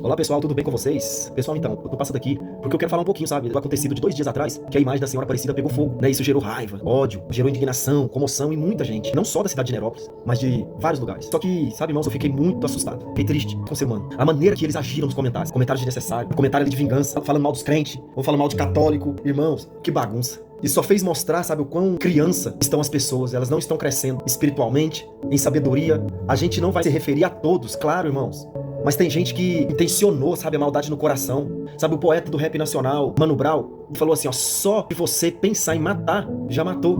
Olá pessoal, tudo bem com vocês? Pessoal, então, eu tô passando aqui porque eu quero falar um pouquinho, sabe, do acontecido de 2 dias atrás, que a imagem da Senhora Aparecida pegou fogo, né? Isso gerou raiva, ódio, gerou indignação, comoção em muita gente, não só da cidade de Nerópolis, mas de vários lugares. Só que, sabe, irmãos, eu fiquei muito assustado, fiquei triste com o ser humano. A maneira que eles agiram nos comentários desnecessários, comentário ali de vingança, falando mal dos crentes, ou falando mal de católico. Irmãos, que bagunça. Isso só fez mostrar, sabe, o quão criança estão as pessoas. Elas não estão crescendo espiritualmente, em sabedoria. A gente não vai se referir a todos, claro, irmãos. Mas tem gente que intencionou, sabe, a maldade no coração. Sabe, o poeta do rap nacional, Mano Brown, falou assim, ó, só de você pensar em matar, já matou.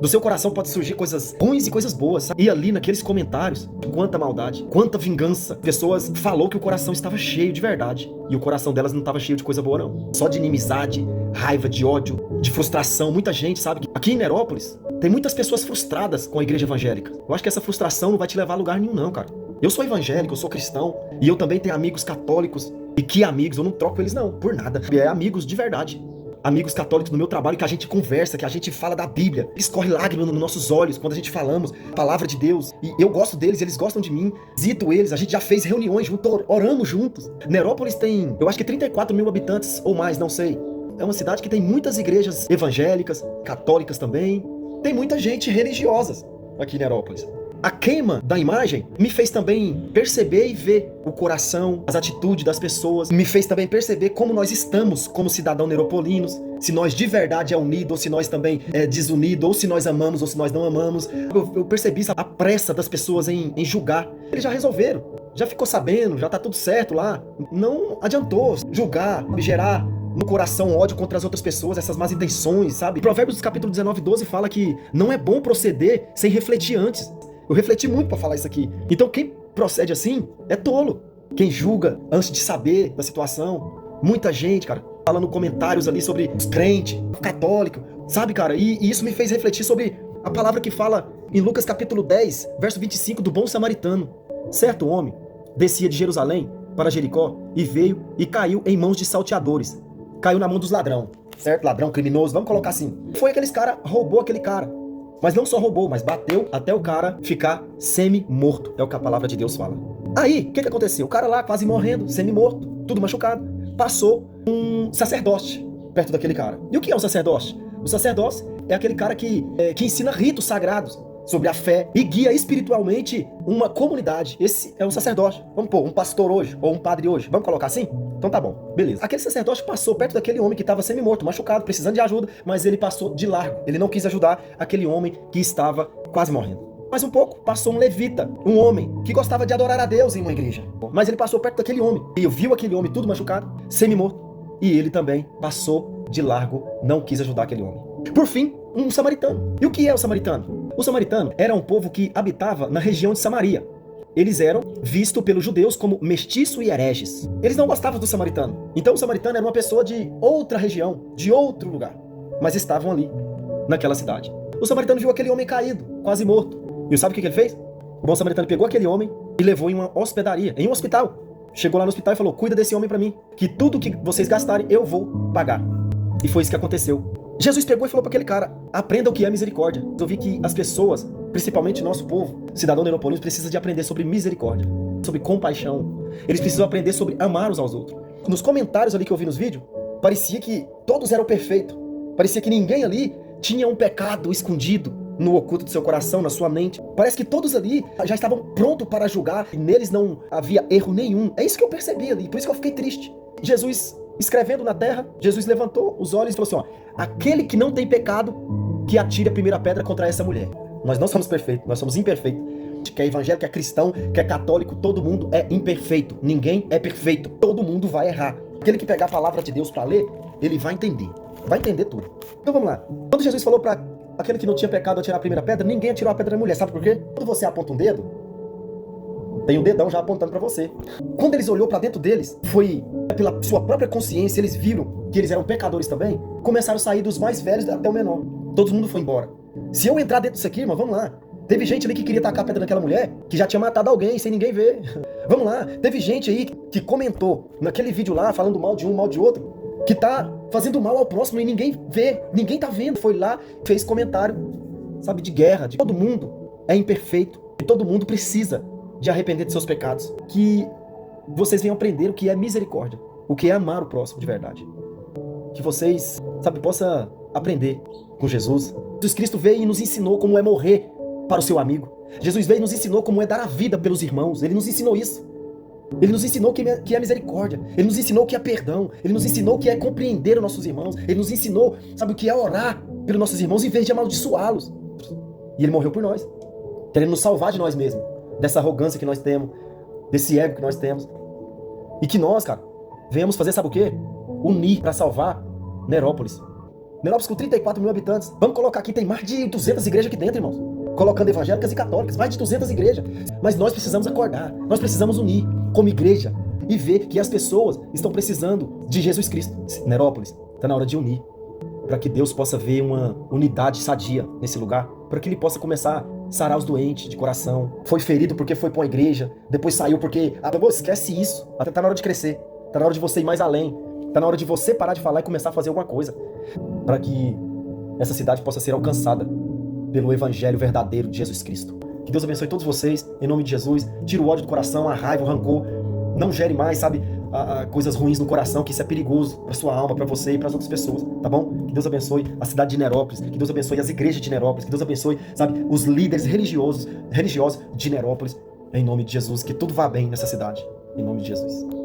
Do seu coração pode surgir coisas ruins e coisas boas, sabe? E ali naqueles comentários, quanta maldade, quanta vingança. Pessoas falou que o coração estava cheio de verdade. E o coração delas não estava cheio de coisa boa, não. Só de inimizade, raiva, de ódio, de frustração. Muita gente, sabe? Aqui em Nerópolis, tem muitas pessoas frustradas com a igreja evangélica. Eu acho que essa frustração não vai te levar a lugar nenhum, não, cara. Eu sou evangélico, eu sou cristão. E eu também tenho amigos católicos. E que amigos, eu não troco eles, não, por nada. É amigos de verdade. Amigos católicos no meu trabalho, que a gente conversa, que a gente fala da Bíblia. Escorre lágrimas nos nossos olhos quando a gente falamos a palavra de Deus. E eu gosto deles, eles gostam de mim. Visito eles, a gente já fez reuniões juntos, oramos juntos. Nerópolis tem, eu acho que 34 mil habitantes ou mais, não sei. É uma cidade que tem muitas igrejas evangélicas, católicas também. Tem muita gente religiosa aqui em Nerópolis. A queima da imagem me fez também perceber e ver o coração, as atitudes das pessoas. Me fez também perceber como nós estamos como cidadãos neropolinos. Se nós de verdade é unido, ou se nós também é desunido, ou se nós amamos, ou se nós não amamos. Eu percebi a pressa das pessoas em julgar. Eles já resolveram, já ficou sabendo, já tá tudo certo lá. Não adiantou julgar, gerar no coração ódio contra as outras pessoas, essas más intenções, sabe? Provérbios capítulo 19, 12 fala que não é bom proceder sem refletir antes. Eu refleti muito pra falar isso aqui. Então quem procede assim é tolo. Quem julga antes de saber da situação. Muita gente, cara, falando comentários ali sobre os crentes, católico, sabe, cara? E isso me fez refletir sobre a palavra que fala em Lucas capítulo 10, verso 25, do bom samaritano. Certo homem descia de Jerusalém para Jericó e veio e caiu em mãos de salteadores. Caiu na mão dos ladrão, certo? Ladrão, criminoso, vamos colocar assim. Foi aqueles cara, roubou aquele cara. Mas não só roubou, mas bateu até o cara ficar semi-morto. É o que a palavra de Deus fala. Aí, o que aconteceu? O cara lá quase morrendo, semi-morto, tudo machucado. Passou um sacerdote perto daquele cara. E o que é um sacerdote? O sacerdote é aquele cara que ensina ritos sagrados sobre a fé e guia espiritualmente uma comunidade. Esse é um sacerdote. Vamos pôr um pastor hoje, ou um padre hoje. Vamos colocar assim? Então tá bom, beleza. Aquele sacerdote passou perto daquele homem que estava semi-morto, machucado, precisando de ajuda, mas ele passou de largo. Ele não quis ajudar aquele homem que estava quase morrendo. Mais um pouco, passou um levita, um homem que gostava de adorar a Deus em uma igreja. Mas ele passou perto daquele homem e viu aquele homem tudo machucado, semi-morto. E ele também passou de largo, não quis ajudar aquele homem. Por fim, um samaritano. E o que é o samaritano? O samaritano era um povo que habitava na região de Samaria. Eles eram vistos pelos judeus como mestiço e hereges. Eles não gostavam do samaritano. Então o samaritano era uma pessoa de outra região, de outro lugar. Mas estavam ali, naquela cidade. O samaritano viu aquele homem caído, quase morto. E sabe o que ele fez? O bom samaritano pegou aquele homem e levou em uma hospedaria, em um hospital. Chegou lá no hospital e falou, cuida desse homem pra mim, que tudo que vocês gastarem eu vou pagar. E foi isso que aconteceu. Jesus pegou e falou para aquele cara, aprenda o que é misericórdia. Eu vi que as pessoas, principalmente nosso povo, cidadão neropolino, precisa de aprender sobre misericórdia, sobre compaixão. Eles precisam aprender sobre amar uns aos outros. Nos comentários ali que eu vi nos vídeos, parecia que todos eram perfeitos. Parecia que ninguém ali tinha um pecado escondido no oculto do seu coração, na sua mente. Parece que todos ali já estavam prontos para julgar e neles não havia erro nenhum. É isso que eu percebi ali, por isso que eu fiquei triste. Jesus escrevendo na terra, Jesus levantou os olhos e falou assim, ó, aquele que não tem pecado, que atire a primeira pedra contra essa mulher. Nós não somos perfeitos, nós somos imperfeitos. Que é evangélico, que é cristão, que é católico, todo mundo é imperfeito. Ninguém é perfeito, todo mundo vai errar. Aquele que pegar a palavra de Deus para ler, ele vai entender tudo. Então vamos lá. Quando Jesus falou para aquele que não tinha pecado atirar a primeira pedra, ninguém atirou a pedra na mulher. Sabe por quê? Quando você aponta um dedo, tem um dedão já apontando para você. Quando eles olhou para dentro deles, foi pela sua própria consciência, eles viram que eles eram pecadores também, começaram a sair dos mais velhos até o menor. Todo mundo foi embora. Se eu entrar dentro disso aqui, irmão, vamos lá. Teve gente ali que queria tacar a pedra naquela mulher, que já tinha matado alguém sem ninguém ver. Vamos lá. Teve gente aí que comentou naquele vídeo lá, falando mal de um, mal de outro, que tá fazendo mal ao próximo e ninguém vê, ninguém tá vendo. Foi lá, fez comentário, sabe, de guerra, de todo mundo é imperfeito e todo mundo precisa de arrepender de seus pecados. Que vocês venham aprender o que é misericórdia, o que é amar o próximo de verdade. Que vocês, possam aprender com Jesus. Jesus Cristo veio e nos ensinou como é morrer para o seu amigo. Jesus veio e nos ensinou como é dar a vida pelos irmãos. Ele nos ensinou isso. Ele nos ensinou que é misericórdia. Ele nos ensinou que é perdão. Ele nos ensinou que é compreender os nossos irmãos. Ele nos ensinou, o que é orar pelos nossos irmãos em vez de amaldiçoá-los. E ele morreu por nós, querendo nos salvar de nós mesmos, dessa arrogância que nós temos, desse ego que nós temos. E que nós, cara, venhamos fazer, sabe o quê? Unir para salvar Nerópolis. Nerópolis com 34 mil habitantes. Vamos colocar aqui, tem mais de 200 igrejas aqui dentro, irmãos. Colocando evangélicas e católicas, mais de 200 igrejas. Mas nós precisamos acordar, nós precisamos unir como igreja e ver que as pessoas estão precisando de Jesus Cristo. Nerópolis, está na hora de unir, para que Deus possa ver uma unidade sadia nesse lugar, para que Ele possa começar a sarar os doentes de coração. Foi ferido porque foi para uma igreja, depois saiu porque... esquece isso, até tá na hora de crescer, tá na hora de você ir mais além, tá na hora de você parar de falar e começar a fazer alguma coisa, para que essa cidade possa ser alcançada pelo evangelho verdadeiro de Jesus Cristo. Que Deus abençoe todos vocês, em nome de Jesus. Tira o ódio do coração, a raiva, o rancor. Não gere mais, coisas ruins no coração, que isso é perigoso para sua alma, para você e para as outras pessoas, tá bom? Que Deus abençoe a cidade de Nerópolis, que Deus abençoe as igrejas de Nerópolis, que Deus abençoe, os líderes religiosos de Nerópolis, em nome de Jesus. Que tudo vá bem nessa cidade, em nome de Jesus.